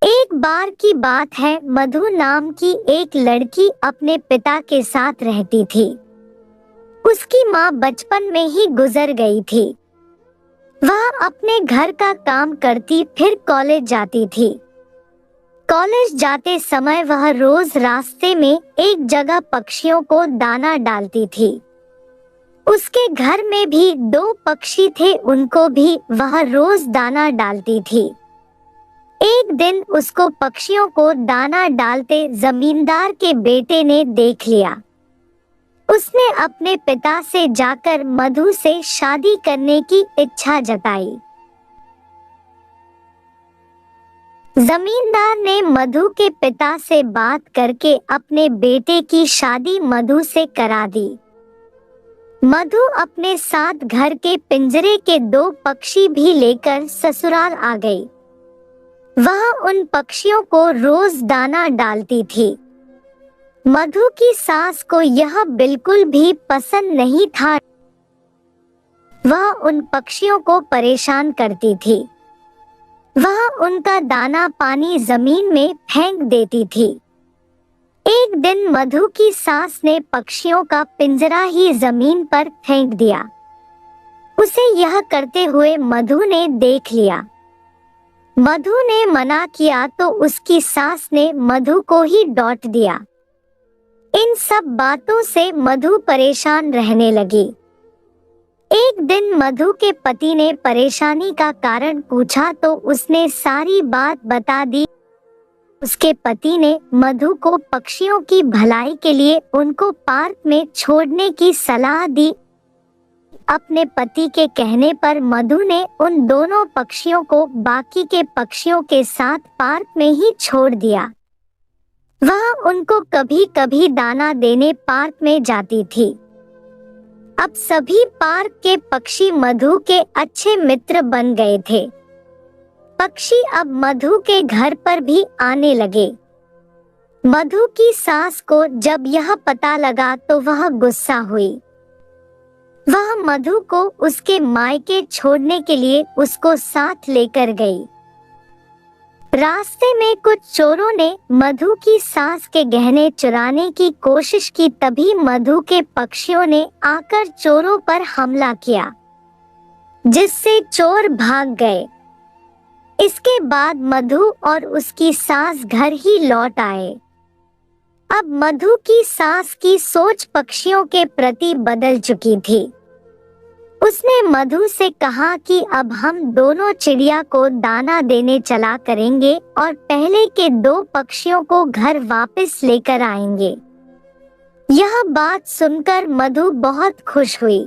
एक बार की बात है, मधु नाम की एक लड़की अपने पिता के साथ रहती थी। उसकी माँ बचपन में ही गुजर गई थी। वह अपने घर का काम करती फिर कॉलेज जाती थी। कॉलेज जाते समय वह रोज रास्ते में एक जगह पक्षियों को दाना डालती थी। उसके घर में भी 2 पक्षी थे, उनको भी वह रोज दाना डालती थी। एक दिन उसको पक्षियों को दाना डालते जमींदार के बेटे ने देख लिया। उसने अपने पिता से जाकर मधु से शादी करने की इच्छा जताई। जमींदार ने मधु के पिता से बात करके अपने बेटे की शादी मधु से करा दी। मधु अपने साथ घर के पिंजरे के 2 पक्षी भी लेकर ससुराल आ गई। वह उन पक्षियों को रोज दाना डालती थी। मधु की सास को यह बिल्कुल भी पसंद नहीं था। वह उन पक्षियों को परेशान करती थी। वह उनका दाना पानी जमीन में फेंक देती थी। एक दिन मधु की सास ने पक्षियों का पिंजरा ही जमीन पर फेंक दिया। उसे यह करते हुए मधु ने देख लिया। मधु ने मना किया तो उसकी सास ने मधु को ही डांट दिया। इन सब बातों से मधु परेशान रहने लगी। एक दिन मधु के पति ने परेशानी का कारण पूछा तो उसने सारी बात बता दी। उसके पति ने मधु को पक्षियों की भलाई के लिए उनको पार्क में छोड़ने की सलाह दी। अपने पति के कहने पर मधु ने उन दोनों पक्षियों को बाकी के पक्षियों के साथ पार्क में ही छोड़ दिया। वह उनको कभी कभी दाना देने पार्क में जाती थी। अब सभी पार्क के पक्षी मधु के अच्छे मित्र बन गए थे। पक्षी अब मधु के घर पर भी आने लगे। मधु की सास को जब यह पता लगा तो वह गुस्सा हुई। वह मधु को उसके मायके छोड़ने के लिए उसको साथ लेकर गई। रास्ते में कुछ चोरों ने मधु की सास के गहने चुराने की कोशिश की, तभी मधु के पक्षियों ने आकर चोरों पर हमला किया, जिससे चोर भाग गए। इसके बाद मधु और उसकी सास घर ही लौट आए। अब मधु की सास की सोच पक्षियों के प्रति बदल चुकी थी। उसने मधु से कहा कि अब हम दोनों चिड़िया को दाना देने चला करेंगे और पहले के 2 पक्षियों को घर वापस लेकर आएंगे। यह बात सुनकर मधु बहुत खुश हुई।